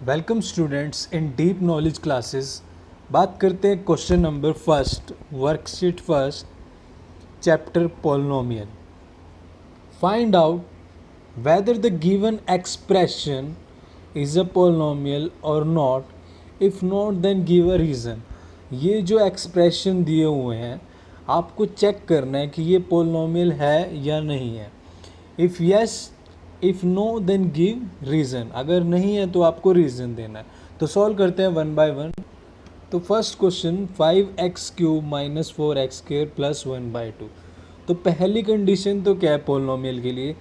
Welcome students in deep knowledge classes. बात करते हैं question number first, worksheet first, chapter polynomial. Find out whether the given expression is a polynomial और not, if not then give a reason. ये जो expression दिए हुए हैं आपको चेक करना है कि ये पोलिनोमियल है या नहीं है। If yes, if no then give reason. अगर नहीं है तो आपको रीज़न देना है। तो सॉल्व करते हैं वन बाय वन। तो first question 5x³ minus 4x² plus 1/2। तो पहली कंडीशन तो क्या है पोलिनोमियल के लिए,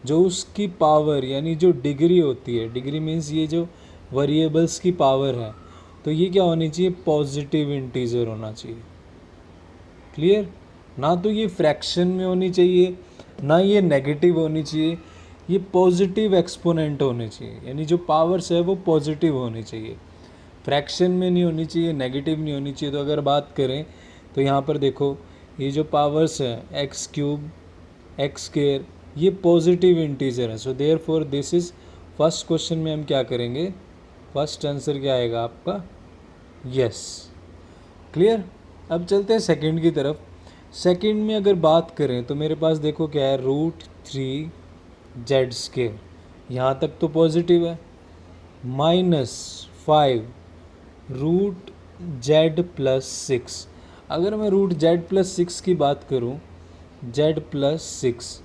जो उसकी पावर यानी जो डिग्री होती है, डिग्री मीन्स ये जो वेरिएबल्स की पावर है, तो ये क्या होनी चाहिए, पॉजिटिव इंटीजर होना चाहिए। क्लियर, ना तो ये फ्रैक्शन में होनी चाहिए ना ये नेगेटिव होनी चाहिए, ये पॉजिटिव एक्सपोनेंट होने चाहिए, यानी जो पावर्स है वो पॉजिटिव होनी चाहिए, फ्रैक्शन में नहीं होनी चाहिए, नेगेटिव नहीं होनी चाहिए। तो अगर बात करें तो यहाँ पर देखो ये जो पावर्स है x³ x², ये पॉजिटिव इंटीजर है। So therefore this is first question में हम क्या करेंगे, फर्स्ट आंसर क्या आएगा आपका, यस। क्लियर। अब चलते हैं सेकंड की तरफ। सेकंड में अगर बात करें तो मेरे पास देखो क्या है, √3z², यहाँ तक तो पॉजिटिव है, -5 √z+6। अगर मैं √z+6 की बात करूँ, z+6,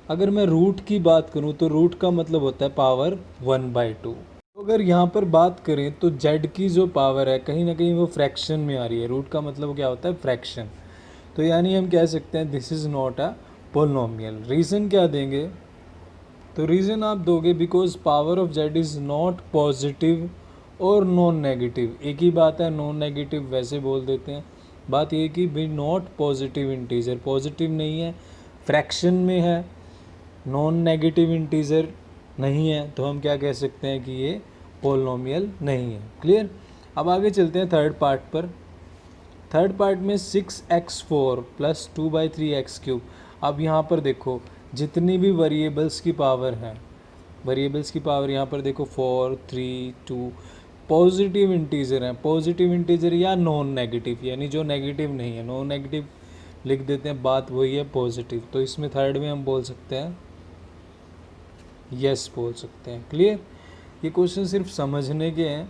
अगर मैं रूट की बात करूँ तो रूट का मतलब होता है पावर 1/2। अगर यहाँ पर बात करें तो z की जो पावर है कहीं ना कहीं वो फ्रैक्शन में आ रही है, रूट का मतलब क्या होता है, फ्रैक्शन। तो यानी हम कह सकते हैं this is not a polynomial. Reason क्या देंगे, तो रीज़न आप दोगे because power of z is not positive और नॉन नेगेटिव। एक ही बात है, नॉन नेगेटिव वैसे बोल देते हैं, बात ये कि भी नॉट पॉजिटिव इंटीजर, पॉजिटिव नहीं है, फ्रैक्शन में है, नॉन नेगेटिव इंटीजर नहीं है, तो हम क्या कह सकते हैं कि ये पोलिनोमियल नहीं है। क्लियर। अब आगे चलते हैं थर्ड पार्ट पर। थर्ड पार्ट में 6x4 प्लस 2/3x³। अब यहाँ पर देखो जितनी भी वेरिएबल्स की पावर है, वेरिएबल्स की पावर यहाँ पर देखो 4, 3, 2 पॉजिटिव इंटीजर हैं। पॉजिटिव इंटीजर या नॉन नेगेटिव, यानी जो नेगेटिव नहीं है, नॉन नेगेटिव लिख देते हैं, बात वही है पॉजिटिव। तो इसमें थर्ड में हम बोल सकते हैं यस, बोल सकते हैं। क्लियर। ये क्वेश्चन सिर्फ समझने के हैं।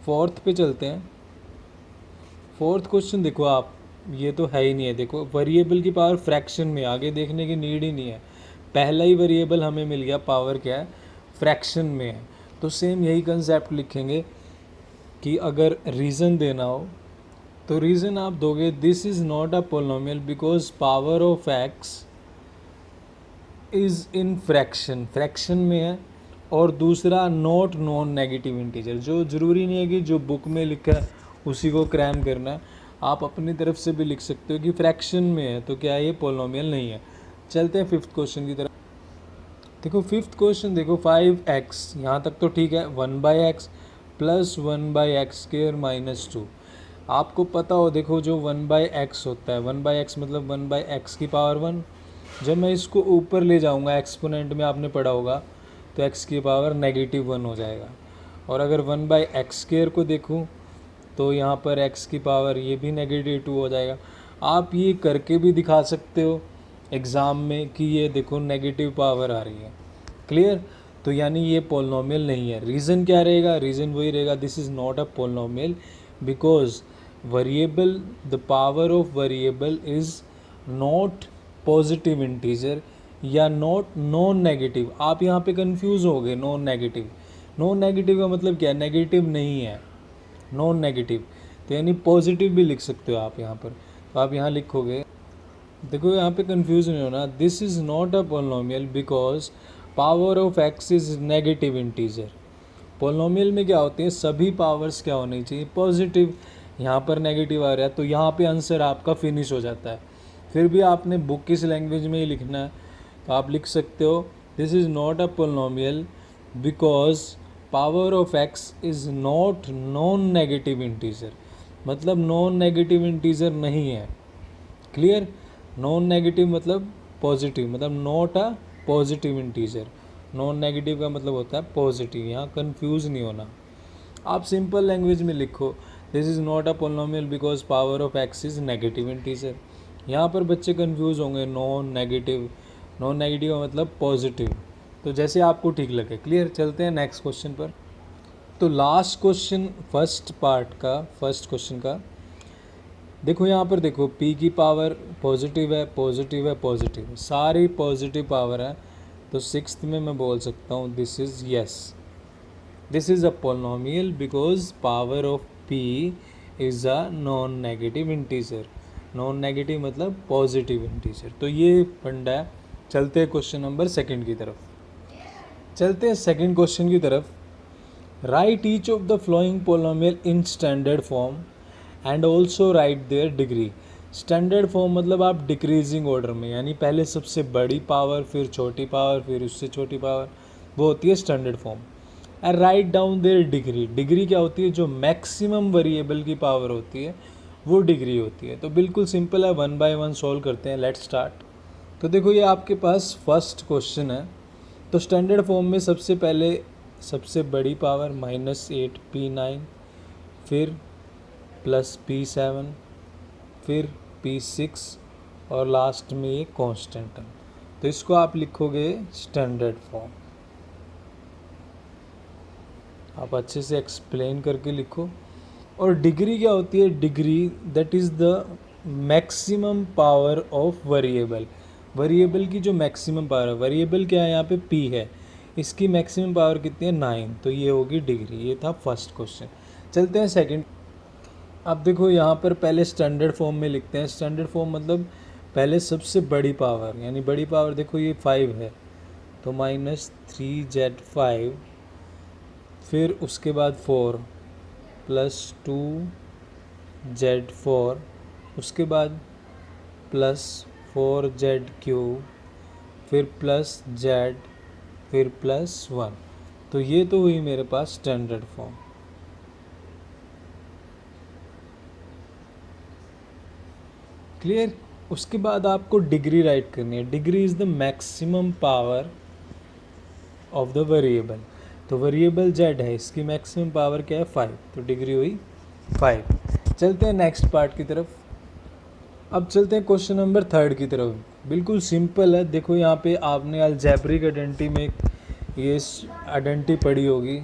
फोर्थ पे चलते हैं। फोर्थ क्वेश्चन देखो आप, ये तो है ही नहीं है, देखो वेरिएबल की पावर फ्रैक्शन में, आगे देखने की नीड ही नहीं है, पहला ही वेरिएबल हमें मिल गया, पावर क्या है, फ्रैक्शन में है। तो सेम यही कंसेप्ट लिखेंगे कि अगर रीज़न देना हो तो रीज़न आप दोगे this is not a polynomial because power of x is in fraction, fraction में है। और दूसरा नॉट नॉन नेगेटिव इंटीजर, जो ज़रूरी नहीं है कि जो बुक में लिखा है उसी को क्रैम करना है, आप अपनी तरफ से भी लिख सकते हो कि फ्रैक्शन में है, तो क्या ये पोलिनोमियल नहीं है। चलते हैं फिफ्थ क्वेश्चन की तरफ। देखो फिफ्थ क्वेश्चन देखो 5x, यहाँ तक तो ठीक है, 1/x प्लस 1/x² माइनस 2। आपको पता हो देखो जो 1/x होता है, 1/x मतलब 1/x की पावर 1। जब मैं इसको ऊपर ले जाऊंगा एक्सपोनेंट में, आपने पढ़ा होगा, तो x की पावर -1 हो जाएगा। और अगर 1/x² को देखूं तो यहाँ पर x की पावर ये भी -2 हो जाएगा। आप ये करके भी दिखा सकते हो एग्ज़ाम में कि ये देखो नेगेटिव पावर आ रही है। क्लियर। तो यानी ये पोलिनोमियल नहीं है। रीज़न क्या रहेगा, रीज़न वही रहेगा, this is not a polynomial because variable, the power of variable is not positive integer या नॉट नॉन नेगेटिव। आप यहाँ पे कंफ्यूज हो गए, नॉन नेगेटिव, नॉन नेगेटिव का मतलब क्या है, नेगेटिव नहीं है, नॉन नेगेटिव। तो यानी पॉजिटिव भी लिख सकते हो आप यहाँ पर। तो आप यहाँ लिखोगे, देखो यहाँ पे कंफ्यूज नहीं होना, this is not a polynomial because power of x is negative integer. Polynomial में क्या होते हैं, सभी पावर्स क्या होनी चाहिए, पॉजिटिव। यहाँ पर नेगेटिव आ रहा है तो यहाँ पे आंसर आपका फिनिश हो जाता है। फिर भी आपने बुक किस लैंग्वेज में ही लिखना है, तो आप लिख सकते हो this is not a polynomial because power of x is not non negative integer, मतलब नॉन नेगेटिव इंटीजर नहीं है। क्लियर। नॉन नेगेटिव मतलब पॉजिटिव, मतलब not a positive integer. Non negative का मतलब होता है पॉजिटिव, यहाँ कंफ्यूज नहीं होना। आप सिंपल लैंग्वेज में लिखो, this is not a polynomial because power of x is negative integer. यहाँ पर बच्चे कंफ्यूज होंगे, नॉन नेगेटिव का मतलब पॉजिटिव, तो जैसे आपको ठीक लगे। क्लियर, चलते हैं नेक्स्ट क्वेश्चन पर। तो लास्ट क्वेश्चन फर्स्ट क्वेश्चन का देखो, यहाँ पर देखो p की पावर पॉजिटिव है, पॉजिटिव है, पॉजिटिव है, सारी पॉजिटिव पावर है, तो सिक्स्थ में मैं बोल सकता हूँ this is yes, this is a polynomial because power of p is a non negative integer. Non negative मतलब पॉजिटिव इंटीजर, तो ये फंडा है। चलते हैं क्वेश्चन नंबर सेकंड की तरफ। चलते हैं सेकंड क्वेश्चन की तरफ। Right each of the flowing polynomial in standard form and also right there degree. Standard form मतलब आप डिक्रीजिंग ऑर्डर में, यानी पहले सबसे बड़ी पावर, फिर छोटी पावर, फिर उससे छोटी पावर, वो होती है standard form. And write down there degree. Degree क्या होती है? जो मैक्सिमम वेरिएबल की पावर होती है वो डिग्री होती है। तो बिल्कुल सिंपल है, 1 बाय 1 सॉल्व करते हैं। Let's start. तो देखो, ये आपके पास फर्स्ट क्वेश्चन है। तो स्टैंडर्ड फॉर्म में सबसे पहले सबसे बड़ी पावर -8p9, फिर +p7, फिर p6 और लास्ट में ये कांस्टेंट है। तो इसको आप लिखोगे स्टैंडर्ड फॉर्म। आप अच्छे से एक्सप्लेन करके लिखो। और डिग्री क्या होती है? Degree that is the maximum power of variable. Variable की जो मैक्सिमम पावर है, वेरिएबल क्या है यहाँ पे? p है, इसकी मैक्सिमम पावर कितनी है? 9, तो ये होगी डिग्री। ये था फर्स्ट क्वेश्चन। चलते हैं सेकंड। अब देखो, यहाँ पर पहले स्टैंडर्ड फॉर्म में लिखते हैं। स्टैंडर्ड फॉर्म मतलब पहले सबसे बड़ी पावर, यानी बड़ी पावर देखो ये 5 है, तो -3z5, फिर उसके बाद 4 +2z4, उसके बाद +4z3, फिर +z, फिर +1। तो ये तो हुई मेरे पास स्टैंडर्ड फॉर्म। क्लियर? उसके बाद आपको डिग्री राइट करनी है। Degree is the maximum power of the variable. तो वेरिएबल z है, इसकी मैक्सिमम पावर क्या है? 5, तो डिग्री हुई 5। चलते हैं नेक्स्ट पार्ट की तरफ। अब चलते हैं क्वेश्चन नंबर थर्ड की तरफ। बिल्कुल सिंपल है। देखो, यहाँ पे आपने अलजेब्रिक आइडेंटिटी में ये आइडेंटिटी पढ़ी होगी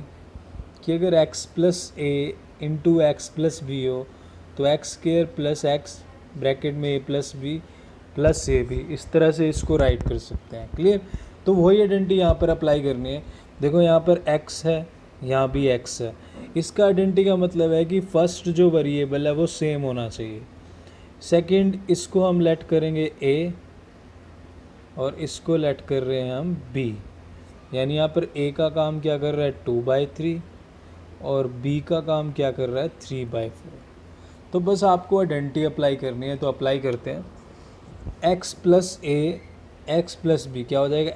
कि अगर x + a into x plus b हो तो x² + x ब्रैकेट में a + b + ab, इस तरह से इसको राइट कर सकते हैं। क्लियर? तो वही आइडेंटिटी यहाँ पर अप्लाई करनी है। देखो, यहाँ पर x है, यहाँ भी x है। इसका आइडेंटिटी का मतलब है कि फर्स्ट जो वेरिएबल है वो सेम होना चाहिए। सेकंड, इसको हम लेट करेंगे a और इसको लेट कर रहे हैं हम b, यानी यहाँ पर a का काम क्या कर रहा है? 2/3 और b का काम क्या कर रहा है? 3/4। तो बस आपको आइडेंटिटी अप्लाई करनी है, तो अप्लाई करते हैं। x + a x + b क्या हो जाएगा?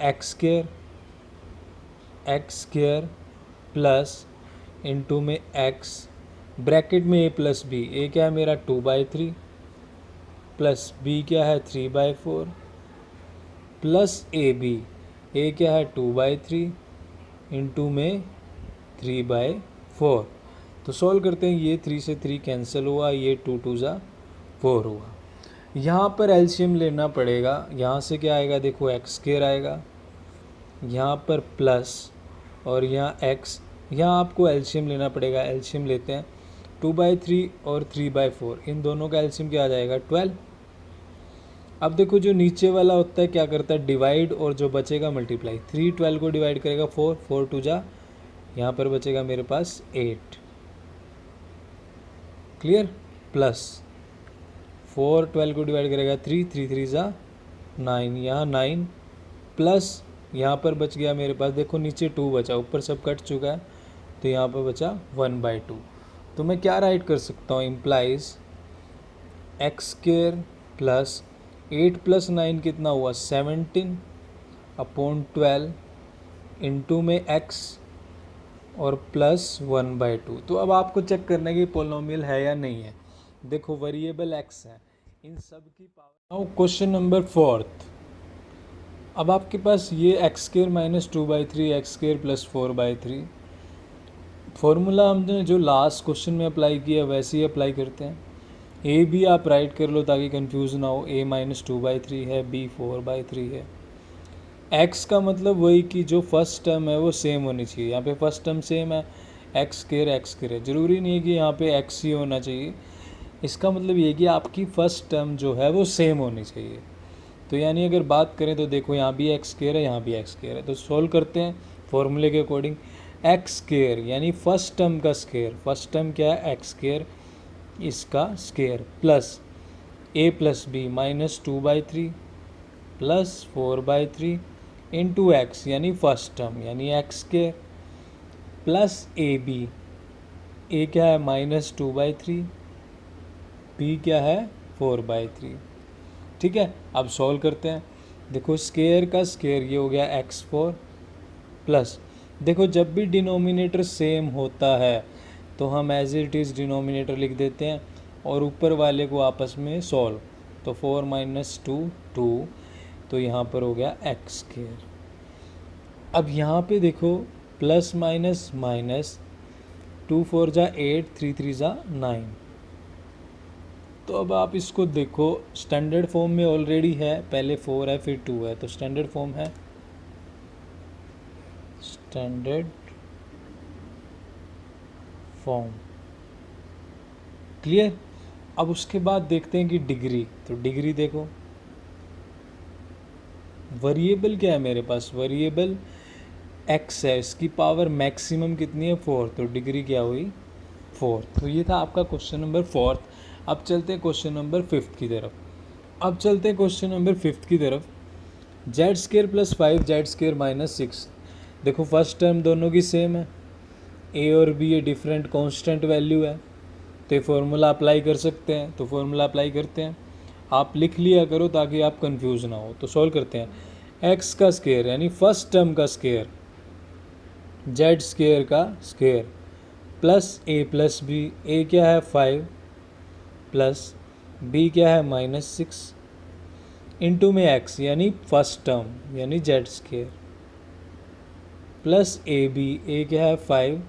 x² प्लस इंटू में x ब्रैकेट में a + b। a क्या है मेरा? 2/3 प्लस b क्या है? 3/4 प्लस ab। a क्या है? 2/3 इंटू में 3/4। तो सॉल्व करते हैं। ये 3 से 3 कैंसिल हुआ, ये 2 2 ज़ा 4 हुआ। यहाँ पर एलसीएम लेना पड़ेगा। यहाँ से क्या आएगा? देखो, x² आएगा, यहाँ पर प्लस और यहाँ x। यहाँ आपको एलसीएम लेना पड़ेगा। एलसीएम लेते हैं। 2/3 और 3/4, इन दोनों का एलसीएम क्या आ जाएगा? 12। अब देखो, जो नीचे वाला होता है क्या करता है? डिवाइड, और जो बचेगा मल्टीप्लाई। 3 12 को डिवाइड करेगा 4, 4 2 ज़ा, यहाँ पर बचेगा मेरे पास 8। क्लियर? प्लस 4 12 को डिवाइड करेगा 3, 3 3 ज़ा 9, यहाँ 9 प्लस यहाँ पर बच गया मेरे पास, देखो नीचे 2 बचा, ऊपर सब कट चुका है, तो यहाँ पर बचा 1/2। तो मैं क्या राइट कर सकता हूँ? इम्प्लाइज x² प्लस 8 + 9 कितना हुआ? 17/12 इंटू में x और प्लस 1/2। तो अब आपको चेक करना है कि पोलिनोमियल है या नहीं है। देखो, वेरिएबल x है, इन सब की power. Now question number fourth. अब आपके पास ये x² - 2/3 x² + 4/3 फॉर्मूला हमने जो लास्ट क्वेश्चन में अप्लाई किया वैसे ही अप्लाई करते हैं। ए भी आप राइट कर लो ताकि कंफ्यूज ना हो। a-2/3 है, b 4/3 है। x का मतलब वही कि जो फर्स्ट टर्म है वो सेम होनी चाहिए। यहाँ पे फर्स्ट टर्म सेम है, एक्स स्क्वायर है, ज़रूरी नहीं है कि यहाँ पे x ही होना चाहिए। इसका मतलब ये कि आपकी फर्स्ट टर्म जो है वो सेम होनी चाहिए। तो यानी अगर बात करें तो देखो यहाँ भी एक्स स्क्वायर है, यहाँ भी एक्स स्क्वायर है, तो सोल्व करते हैं फॉर्मूले के अकॉर्डिंग। एक्स स्क्वायर यानी फर्स्ट टर्म का स्क्वायर, फर्स्ट टर्म क्या है एक्स स्क्वायर, इसका square plus a plus B -2/3 plus 4/3 into X यानी फर्स्ट टर्म यानी X square plus A B, A क्या है -2/3, बी क्या है 4/3। ठीक है, अब सॉल्व करते हैं। देखो स्क्वायर का स्क्वायर ये हो गया x4 प्लस, देखो जब भी डिनोमिनेटर सेम होता है तो हम एज इट इज़ डिनोमिनेटर लिख देते हैं और ऊपर वाले को आपस में सॉल्व, तो 4 - 2 2, तो यहाँ पर हो गया एक्स स्क्वायर। अब यहाँ पे देखो प्लस माइनस माइनस, 2 4 जा 8, 3 3 जा 9। तो अब आप इसको देखो स्टैंडर्ड फॉर्म में ऑलरेडी है, पहले 4 है फिर 2 है, तो स्टैंडर्ड फॉर्म है, स्टैंडर्ड फॉर्म क्लियर। अब उसके बाद देखते हैं कि डिग्री, तो डिग्री देखो वेरिएबल क्या है मेरे पास, वेरिएबल x है, इसकी पावर मैक्सिमम कितनी है 4, तो डिग्री क्या हुई 4। तो ये था आपका क्वेश्चन नंबर 4। अब चलते हैं क्वेश्चन नंबर 5 की तरफ। अब चलते हैं क्वेश्चन नंबर 5 की तरफ। z² + 5 z² - 6, देखो फर्स्ट टर्म दोनों की सेम है, a और b ये डिफरेंट कांस्टेंट वैल्यू है, तो ये फार्मूला अप्लाई कर सकते हैं। तो फार्मूला अप्लाई करते हैं, आप लिख लिया करो ताकि आप कंफ्यूज ना हो। तो सॉल्व करते हैं। x का स्क्वायर यानी फर्स्ट टर्म का स्क्वायर, z² का square plus a plus b, a क्या है 5 प्लस b क्या है -6 इंटू में x यानी फर्स्ट टर्म यानी z² plus A B, A क्या है 5,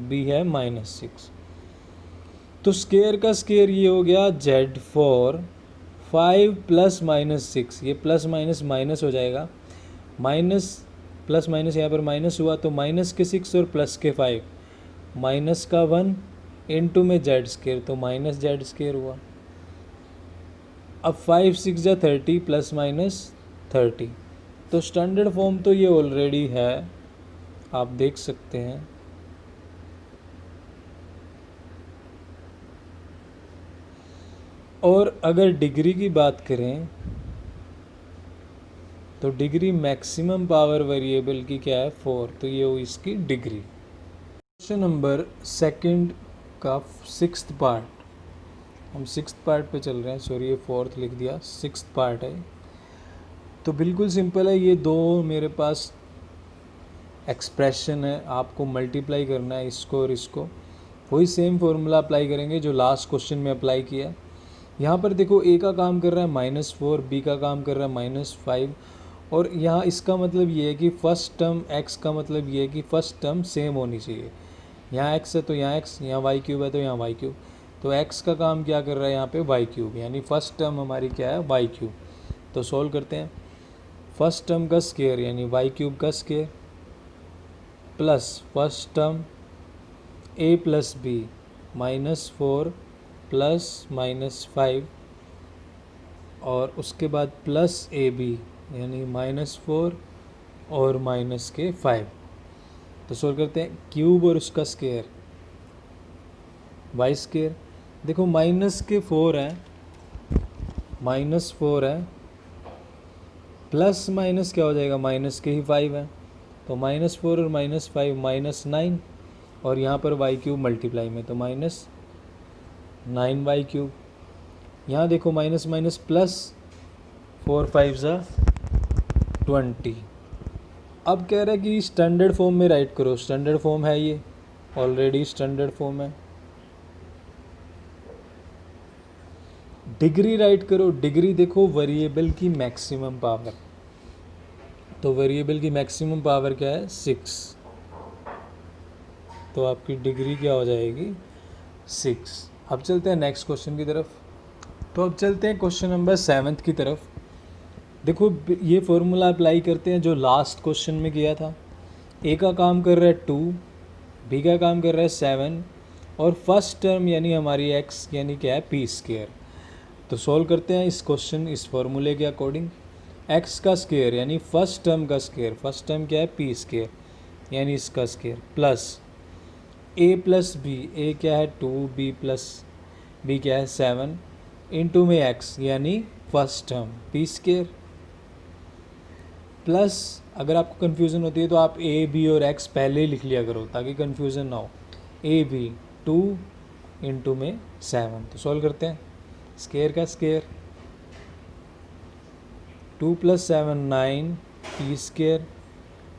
b है -6। तो स्क्वायर का स्क्वायर ये हो गया z4 5 प्लस -6, ये प्लस माइनस माइनस हो जाएगा, माइनस प्लस माइनस यहाँ पर माइनस हुआ, तो माइनस के 6 और प्लस के 5, माइनस का 1 इंटू में z², तो -z² हुआ। अब 5 6 जा 30 प्लस माइनस 30, तो स्टैंडर्ड फॉर्म तो ये ऑलरेडी है, आप देख सकते हैं। और अगर डिग्री की बात करें तो डिग्री मैक्सिमम पावर वेरिएबल की क्या है 4, तो ये हुई इसकी डिग्री। क्वेश्चन नंबर 2 का 6th पार्ट, हम 6th पार्ट पे चल रहे हैं, सॉरी ये 4th लिख दिया, 6th पार्ट है। तो बिल्कुल सिंपल है, ये दो मेरे पास एक्सप्रेशन है, आपको मल्टीप्लाई करना है इसको और इसको, वही सेम फार्मूला अप्लाई करेंगे जो लास्ट क्वेश्चन में अप्लाई किया। यहाँ पर देखो a का काम कर रहा है -4, b का काम कर रहा है -5, और यहाँ इसका मतलब ये है कि फर्स्ट टर्म x का मतलब ये है कि फर्स्ट टर्म सेम होनी चाहिए। यहाँ x है तो यहाँ x, यहाँ y³ है तो यहाँ y³, तो x का काम क्या कर रहा है यहाँ पे y³ यानी फर्स्ट टर्म हमारी क्या है y³। तो सॉल्व करते हैं, फर्स्ट टर्म का स्क्वायर यानी y³ का square plus first term a plus b -4 plus -5 और उसके बाद प्लस ए बी यानी -4 और -5। तो सोल्व करते हैं, क्यूब और उसका स्क्वायर y², देखो -4 है, -4 है प्लस माइनस क्या हो जाएगा, माइनस के ही 5 है, तो -4 और -5 -9, और यहाँ पर y³ मल्टीप्लाई में तो -9y³। यहाँ देखो माइनस माइनस प्लस, 4 5 जा 20। अब कह रहा है कि स्टैंडर्ड फॉर्म में राइट करो, स्टैंडर्ड फॉर्म है ये, ऑलरेडी स्टैंडर्ड फॉर्म है। डिग्री राइट करो, डिग्री देखो वेरिएबल की मैक्सिमम पावर, तो वेरिएबल की मैक्सिमम पावर क्या है 6, तो आपकी डिग्री क्या हो जाएगी 6। अब चलते हैं नेक्स्ट क्वेश्चन की तरफ। तो अब चलते हैं क्वेश्चन नंबर 7 की तरफ। देखो ये फॉर्मूला अप्लाई करते हैं जो लास्ट क्वेश्चन में किया था। ए का काम कर रहा है 2, बी का काम कर रहा है 7 और फर्स्ट टर्म यानी हमारी एक्स यानी क्या है पी स्क्वायर। तो सॉल्व करते हैं इस क्वेश्चन इस फॉर्मूले के अकॉर्डिंग। एक्स का स्क्वायर यानी फर्स्ट टर्म का स्क्वायर, फर्स्ट टर्म क्या है पी स्क्वायर यानी इसका square, plus A plus B, A क्या है 2, बी प्लस बी क्या है 7 इंटू में एक्स यानी first term P square, plus अगर आपको कन्फ्यूज़न होती है तो आप ए बी और एक्स पहले ही लिख लिया करो ताकि कन्फ्यूज़न ना हो। ए बी 2 इंटू में 7। तो सॉल्व करते हैं स्क्वायर का स्क्वायर 2 + 7 9 पी स्क्वायर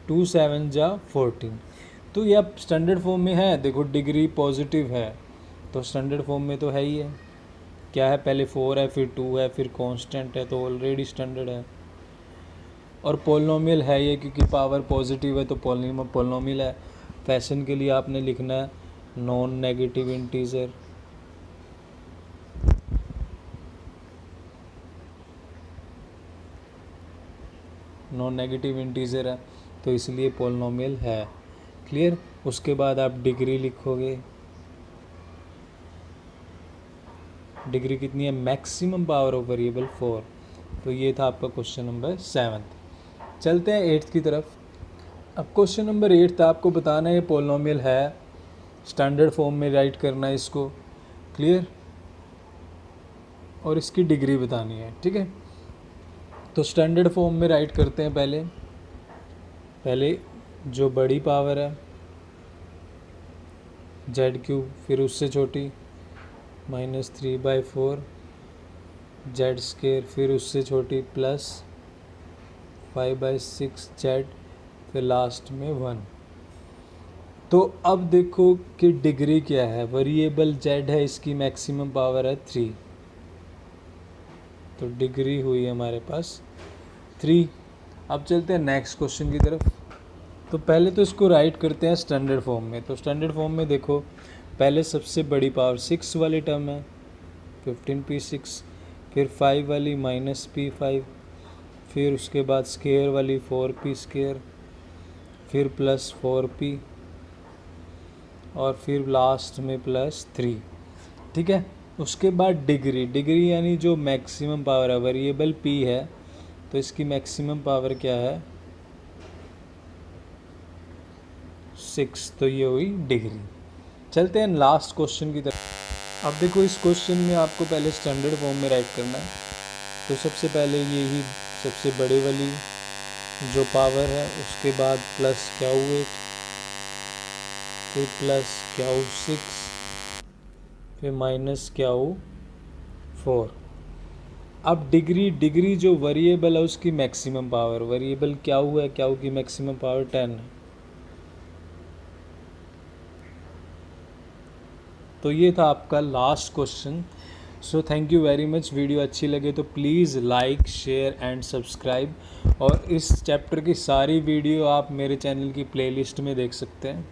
2 7 जा 14। तो ये अब स्टैंडर्ड फॉर्म में है। देखो डिग्री पॉजिटिव है तो स्टैंडर्ड फॉर्म में तो है ही है। क्या है पहले 4 है फिर 2 है फिर कांस्टेंट है तो ऑलरेडी स्टैंडर्ड है। और पोलिनोमियल है ये क्योंकि पावर पॉजिटिव है तो पोलिनोमियल है। फैशन के लिए आपने लिखना है non negative integer. Non negative integer है तो इसलिए पोलिनोमियल है। क्लियर। उसके बाद आप डिग्री लिखोगे। डिग्री कितनी है मैक्सिमम पावर ऑफ वेरिएबल 4। तो ये था आपका क्वेश्चन नंबर 7। चलते हैं 8th की तरफ। अब क्वेश्चन नंबर 8 था, आपको बताना है ये पोलिनोमियल है, स्टैंडर्ड फॉर्म में राइट करना है इसको। क्लियर। और इसकी डिग्री बतानी है। ठीक है। तो स्टैंडर्ड फॉर्म में राइट करते हैं। पहले जो बड़ी पावर है z3, फिर उससे छोटी -3/4 z², फिर उससे छोटी प्लस 5/6 z, फिर लास्ट में 1। तो अब देखो कि डिग्री क्या है। वेरिएबल z है, इसकी मैक्सिमम पावर है 3, तो डिग्री हुई हमारे पास 3। अब चलते हैं नेक्स्ट क्वेश्चन की तरफ। तो पहले तो इसको राइट करते हैं स्टैंडर्ड फॉर्म में। तो स्टैंडर्ड फॉर्म में देखो पहले सबसे बड़ी पावर 6 वाली टर्म है 15p6, फिर 5 वाली -p5, फिर उसके बाद स्क्वायर वाली 4p², फिर प्लस 4p और फिर लास्ट में +3। ठीक है। उसके बाद डिग्री यानी जो मैक्सिमम पावर है, वेरिएबल p है तो इसकी मैक्सिमम पावर क्या है 6, तो ये हुई डिग्री। चलते हैं लास्ट क्वेश्चन की तरफ। अब देखो इस क्वेश्चन में आपको पहले स्टैंडर्ड फॉर्म में राइट करना है। तो सबसे पहले ये ही सबसे बड़े वाली जो पावर है, उसके बाद प्लस Q8, फिर प्लस Q6, फिर माइनस Q4। अब डिग्री जो वेरिएबल है उसकी मैक्सिमम पावर, वेरिएबल Q है, Q की मैक्सिमम पावर 10 है। तो ये था आपका last question. So thank you very much. Video अच्छी लगे तो please like share and subscribe. और इस चैप्टर की सारी वीडियो आप मेरे चैनल की प्लेलिस्ट में देख सकते हैं।